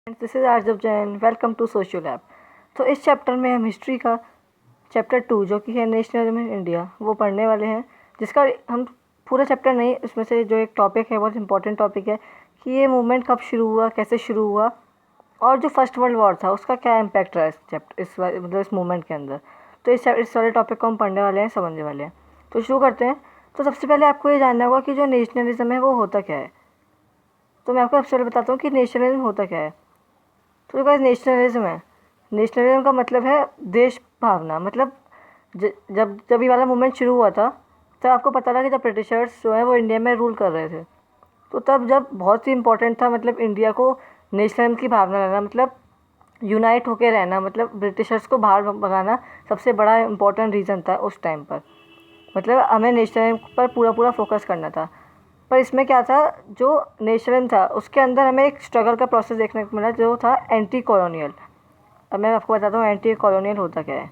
This is आरजब Jain. Welcome to social lab. तो इस चैप्टर में हम हिस्ट्री का चैप्टर 2 जो कि है नेशनलिज्म इन इंडिया वो पढ़ने वाले हैं, जिसका हम पूरा चैप्टर नहीं, इसमें से जो एक टॉपिक है बहुत इंपॉर्टेंट टॉपिक है कि ये मूवमेंट कब शुरू हुआ, कैसे शुरू हुआ और जो फर्स्ट वर्ल्ड वॉर था उसका क्या इम्पैक्ट रहा इस चैप्टर इस मूवमेंट के अंदर। तो इस वाले टॉपिक को हम पढ़ने वाले हैं, समझने वाले हैं। तो शुरू करते हैं। तो सबसे पहले आपको ये जानना होगा कि जो नेशनलिज्म है वो होता क्या है। तो मैं आपको सबसे पहले बताता हूँ कि नेशनलिज्म होता क्या है। तो गाइस नेशनलिज्म है, नेशनलिज्म का मतलब है देश भावना। मतलब जब ये वाला मूवमेंट शुरू हुआ था तब आपको पता लगा कि जब ब्रिटिशर्स जो है वो इंडिया में रूल कर रहे थे, तो तब जब बहुत ही इंपॉर्टेंट था मतलब इंडिया को नेशनलिज्म की भावना लाना, मतलब यूनाइट होके रहना, मतलब ब्रिटिशर्स को बाहर भगाना सबसे बड़ा इंपॉर्टेंट रीज़न था उस टाइम पर। मतलब हमें नेशनलिज्म पर पूरा फोकस करना था। पर इसमें क्या था, जो नेशनलिज्म था उसके अंदर हमें एक स्ट्रगल का प्रोसेस देखने को मिला जो था एंटी कॉलोनियल। अब मैं आपको बताता हूँ एंटी कॉलोनियल होता क्या है।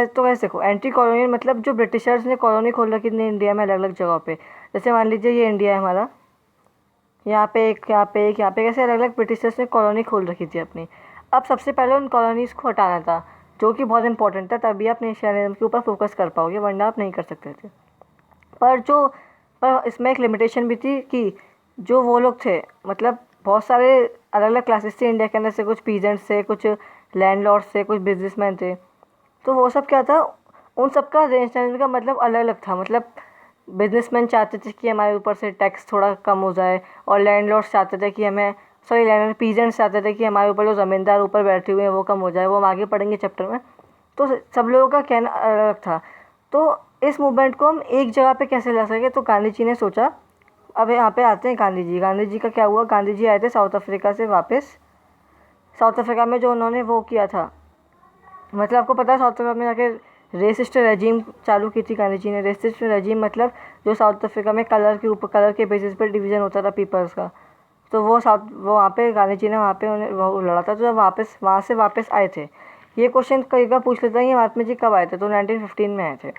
तो वैसे देखो, एंटी कॉलोनियल मतलब जो ब्रिटिशर्स ने कॉलोनी खोल रखी थी इंडिया में अलग अलग जगहों पे। जैसे मान लीजिए ये इंडिया है हमारा, यहाँ पे एक, यहाँ पे एक, यहाँ पे, कैसे अलग अलग ब्रिटिशर्स ने कॉलोनी खोल रखी थी अपनी। अब सबसे पहले उन कॉलोनीज़ को हटाना था, जो कि बहुत इंपॉर्टेंट था, तभी आप नेशनलिज्म के ऊपर फोकस कर पाओगे, वरना आप नहीं कर सकते थे। पर इसमें एक लिमिटेशन भी थी कि जो वो लोग थे, मतलब बहुत सारे अलग अलग क्लासेस थे इंडिया के अंदर से, कुछ पीजेंट्स थे, कुछ लैंडलॉर्ड्स थे, कुछ बिजनेसमैन थे। तो वो सब क्या था, उन सब का नेशनलिज्म का मतलब अलग अलग था। मतलब बिजनेसमैन चाहते थे कि हमारे ऊपर से टैक्स थोड़ा कम हो जाए, और लैंडलॉर्ड्स चाहते थे कि हमें, सॉरी लैंड पीजेंट्स चाहते थे कि हमारे ऊपर जो ज़मींदार ऊपर बैठे हुए हैं वो कम हो जाए। वो हम आगे पढ़ेंगे चैप्टर में। तो सब लोगों का कहना अलग अलग था। तो इस मूवमेंट को हम एक जगह पे कैसे ला सके, तो गांधी जी ने सोचा। अब यहाँ पे आते हैं गांधी जी का क्या हुआ। गांधी जी आए थे साउथ अफ्रीका से वापस। साउथ अफ्रीका में जो उन्होंने वो किया था, मतलब आपको पता है साउथ अफ्रीका में जाके रेसिस्ट रेजीम चालू की थी गांधी जी ने। रेसिस्ट रेजीम मतलब जो साउथ अफ्रीका में कलर के बेसिस पर डिवीज़न होता था पीपल्स का। तो वो वहाँ पे गांधी जी ने वहाँ पे उन्हें वो लड़ा था। तो जब वहाँ से वापस आए थे, ये क्वेश्चन कई बार पूछ लेता है कि महात्मा जी कब आए थे। तो 1915 में आए थे।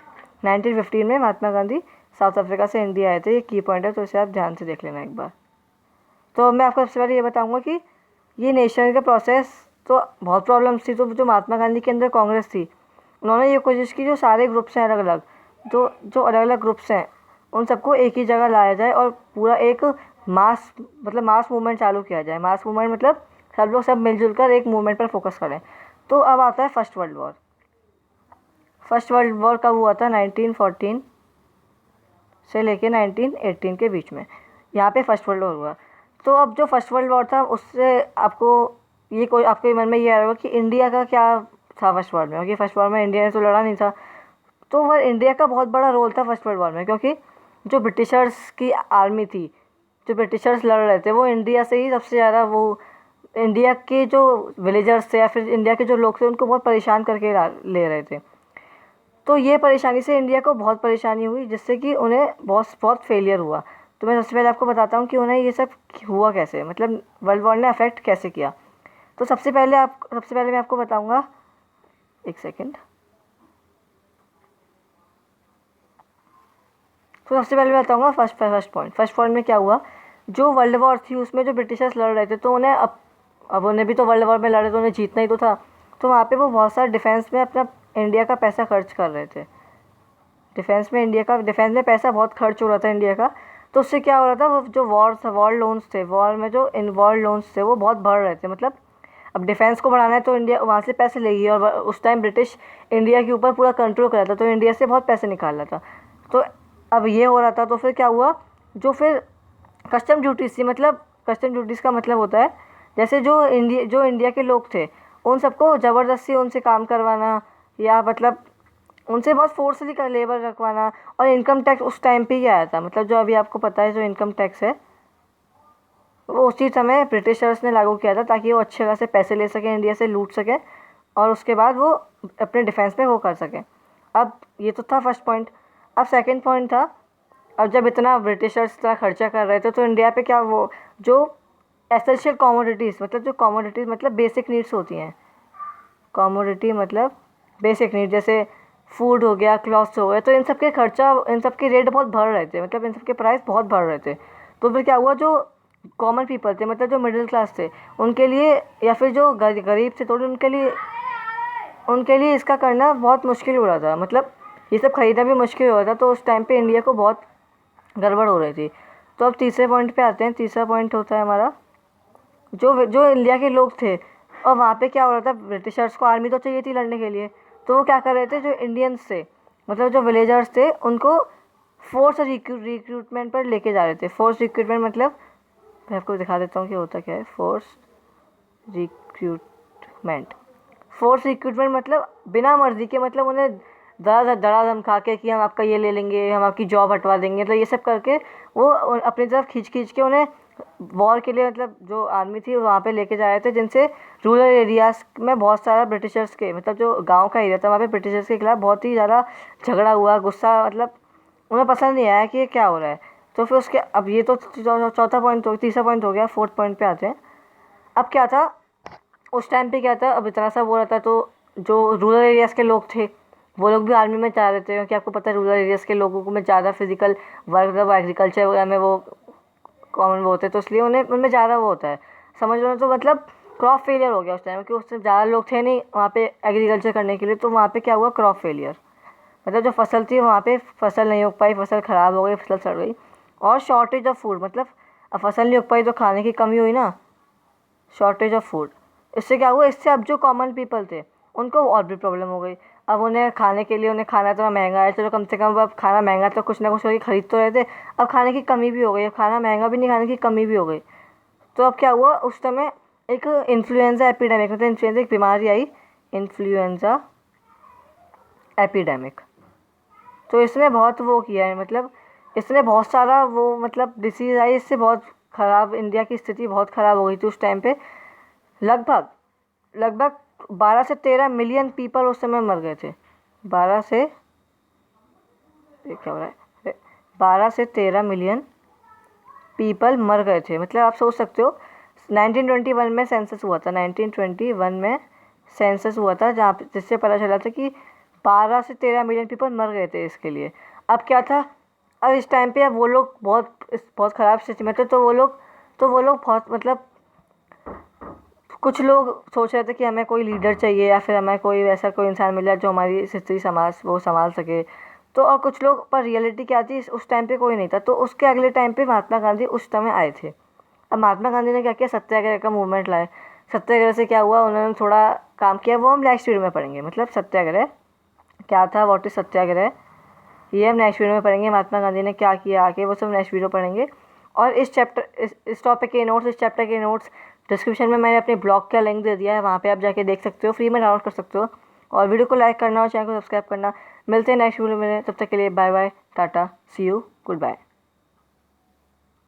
1915 में महात्मा गांधी साउथ अफ्रीका से इंडिया आए थे। ये की पॉइंट है, तो इसे आप ध्यान से देख लेना एक बार। तो मैं आपको सबसे पहले ये बताऊंगा कि ये नेशनल का प्रोसेस, तो बहुत प्रॉब्लम्स थी। तो जो महात्मा गांधी के अंदर कांग्रेस थी, उन्होंने ये कोशिश की जो सारे ग्रुप्स हैं अलग अलग, जो अलग अलग ग्रुप्स हैं उन सबको एक ही जगह लाया जाए और पूरा एक मास मूवमेंट चालू किया जाए। मास मूवमेंट मतलब सब लोग सब मिलजुल कर एक मूवमेंट पर फोकस करें। तो अब आता है first world war. First world war कब हुआ था? 1914 से लेके 1918 के बीच में यहाँ पे फर्स्ट वर्ल्ड वॉर हुआ। तो अब जो फर्स्ट वर्ल्ड वॉर था उससे आपको आपके मन में ये आ रहा होगा कि इंडिया का क्या था फर्स्ट वॉर में, क्योंकि फर्स्ट वॉर में इंडिया ने तो लड़ा नहीं था। तो वह इंडिया का बहुत बड़ा रोल था फर्स्ट वर्ल्ड वॉर में, क्योंकि जो ब्रिटिशर्स की आर्मी थी, जो ब्रिटिशर्स लड़ रहे थे, वो इंडिया से ही सबसे ज़्यादा, वो इंडिया के जो विलेजर्स थे या फिर इंडिया के जो लोग थे उनको बहुत परेशान करके ले रहे थे। तो ये परेशानी से इंडिया को बहुत परेशानी हुई, जिससे कि उन्हें बहुत बहुत फेलियर हुआ। तो मैं सबसे पहले आपको बताता हूँ कि उन्हें ये सब हुआ कैसे, मतलब वर्ल्ड वॉर ने अफेक्ट कैसे किया। तो सबसे पहले मैं आपको बताऊँगा, एक सेकेंड। तो सबसे पहले मैं बताऊँगा फर्स्ट पॉइंट में क्या हुआ। जो वर्ल्ड वॉर थी उसमें जो ब्रिटिशर्स लड़ रहे थे, तो उन्हें अब उन्हें भी तो वर्ल्ड वॉर में लड़े तो उन्हें जीतना ही तो था। तो वहाँ पे वो बहुत सारा डिफेंस में अपना इंडिया का पैसा खर्च कर रहे थे। डिफेंस में पैसा बहुत खर्च हो रहा था इंडिया का। तो उससे क्या हो रहा था, वो जो वॉर लोन्स थे, वॉर में जो इन्वॉल्व लोन्स थे वो बहुत बढ़ रहे थे। मतलब अब डिफेंस को बढ़ाना है तो इंडिया वहाँ से पैसे लेगी, और उस टाइम ब्रिटिश इंडिया के ऊपर पूरा कंट्रोल कर रहा था, तो इंडिया से बहुत पैसे निकाल रहा था। तो अब ये हो रहा था, तो फिर क्या हुआ, जो फिर कस्टम ड्यूटीज़ थी, मतलब कस्टम ड्यूटीज़ का मतलब होता है जैसे जो इंडिया के लोग थे उन सबको ज़बरदस्ती उनसे काम करवाना, या मतलब उनसे बहुत फोर्सली का लेबर रखवाना। और इनकम टैक्स उस टाइम पे ही आया था, मतलब जो अभी आपको पता है जो इनकम टैक्स है वो उसी समय ब्रिटिशर्स ने लागू किया था, ताकि वो अच्छे खासे पैसे ले सकें इंडिया से, लूट सकें, और उसके बाद वो अपने डिफेंस में वो कर सकें। अब ये तो था फर्स्ट पॉइंट। अब सेकंड पॉइंट था, अब जब इतना ब्रिटिशर्स इतना खर्चा कर रहे थे तो इंडिया पे क्या, वो जो एसेंशियल कमोडिटीज़, मतलब जो कमोडिटीज़ मतलब बेसिक नीड्स होती हैं, कमोडिटी मतलब बेसिक नीड, जैसे फूड हो गया, क्लॉथ्स हो गए, तो इन सब के रेट बहुत बढ़ रहे थे, मतलब इन सब के प्राइस बहुत बढ़ रहे थे। तो फिर क्या हुआ, जो कॉमन पीपल थे, मतलब जो मिडिल क्लास थे उनके लिए, या फिर जो गरीब थे थोड़े, उनके लिए इसका करना बहुत मुश्किल हो रहा था, मतलब ये सब खरीदना भी मुश्किल हो रहा था। तो उस टाइम पे इंडिया को बहुत गड़बड़ हो रही थी। तो अब तीसरे पॉइंट पे आते हैं। तीसरा पॉइंट होता है हमारा, जो जो इंडिया के लोग थे, और वहाँ पे क्या हो रहा था, ब्रिटिशर्स को आर्मी तो चाहिए थी लड़ने के लिए, तो वो क्या कर रहे थे, जो इंडियंस थे, मतलब जो विलेजर्स थे, उनको फोर्स रिक्रूटमेंट पर लेके जा रहे थे। फोर्स रिक्रूटमेंट मतलब, मैं आपको दिखा देता हूँ कि होता क्या है। रिक्रूटमेंट फोर्स रिक्रूटमेंट मतलब बिना मर्जी के, मतलब उन्हें दड़ा धमका के कि हम आपका ये ले लेंगे, हम आपकी जॉब हटवा देंगे, मतलब ये सब करके वो अपनी तरफ खींच के उन्हें वॉर के लिए, मतलब जो आर्मी थी वहाँ पे लेके जा रहे थे, जिनसे रूरल एरियाज़ में बहुत सारा ब्रिटिशर्स के, मतलब जो गांव का एरिया था वहाँ पे ब्रिटिशर्स के खिलाफ बहुत ही ज़्यादा झगड़ा हुआ, गुस्सा, मतलब उन्हें पसंद नहीं आया कि ये क्या हो रहा है। तो फिर उसके, अब ये तो चौथा पॉइंट हो, तीसरा पॉइंट हो गया। फोर्थ पॉइंट पे आते हैं। अब क्या था उस टाइम पे, क्या था, अब इतना सब हो रहा था, तो जो रूरल एरियाज़ के लोग थे वो लोग भी आर्मी में चाह रहे थे, क्योंकि आपको पता है रूरल एरियाज़ के लोगों को में ज़्यादा फिजिकल वर्क, मतलब एग्रीकल्चर वगैरह में वो कॉमन वो होते हैं, तो इसलिए उन्हें उनमें ज़्यादा वो होता है, समझ लो। तो मतलब क्रॉप फेलियर हो गया उस टाइम, क्योंकि उससे ज़्यादा लोग थे नहीं वहाँ पे एग्रीकल्चर करने के लिए। तो वहाँ पे क्या हुआ, क्रॉप फेलियर, मतलब जो फसल थी वहाँ पे फसल नहीं उग पाई, फसल ख़राब हो गई, फसल सड़ गई। और शॉर्टेज ऑफ फूड, मतलब अब फसल नहीं उग पाई तो खाने की कमी हुई ना, शॉर्टेज ऑफ फूड। इससे क्या हुआ, इससे अब जो कॉमन पीपल थे उनको और भी प्रॉब्लम हो गई। अब उन्हें खाने के लिए, उन्हें खाना इतना महंगा है, चलो कम से कम अब खाना महंगा तो कुछ ना कुछ करके खरीद तो रहे थे, अब खाने की कमी भी हो गई, अब खाना महंगा भी नहीं, खाने की कमी भी हो गई। तो अब क्या हुआ उस समय, एक इन्फ्लुएंजा एपिडेमिक, मतलब इन्फ्लुएंजा एक बीमारी आई, इन्फ्लुएंजा एपिडेमिक। तो इसने बहुत वो किया है, मतलब इसने बहुत सारा वो, मतलब डिसीज़ आई, इससे बहुत ख़राब, इंडिया की स्थिति बहुत ख़राब हो गई थी उस टाइम पे। लगभग लगभग 12 से 13 मिलियन पीपल उस समय मर गए थे। 12 से, ये क्या हो रहा है, 12 से 13 मिलियन पीपल मर गए थे। मतलब आप सोच सकते हो, 1921 में सेंसस हुआ था, 1921 में सेंसस हुआ था, जहाँ जिससे पता चला था कि 12 से 13 मिलियन पीपल मर गए थे इसके लिए। अब क्या था, अब इस टाइम पे अब वो लोग बहुत ख़राब स्थिति में थे, तो वो लोग बहुत, मतलब कुछ लोग सोच रहे थे कि हमें कोई लीडर चाहिए, या फिर हमें कोई ऐसा कोई इंसान मिल जाए जो हमारी स्थिति समाज वो संभाल सके। तो और कुछ लोग, पर रियलिटी क्या थी, उस टाइम पे कोई नहीं था। तो उसके अगले टाइम पे महात्मा गांधी उस समय आए थे। अब महात्मा गांधी ने क्या किया, सत्याग्रह का मूवमेंट लाए। सत्याग्रह से क्या हुआ, उन्होंने थोड़ा काम किया, वो हम नेक्स्ट वीडियो में पढ़ेंगे। मतलब सत्याग्रह क्या था, व्हाट इज सत्याग्रह, ये हम नेक्स्ट वीडियो में पढ़ेंगे। महात्मा गांधी ने क्या किया आगे, वो सब नेक्स्ट वीडियो पढ़ेंगे। और इस टॉपिक के नोट्स, इस चैप्टर के नोट्स डिस्क्रिप्शन में मैंने अपने ब्लॉग का लिंक दे दिया है, वहाँ पे आप जाके देख सकते हो, फ्री में डाउनलोड कर सकते हो। और वीडियो को लाइक करना और चैनल को सब्सक्राइब करना। मिलते हैं नेक्स्ट वीडियो में, तब तक के लिए bye bye, tata, see you, good bye.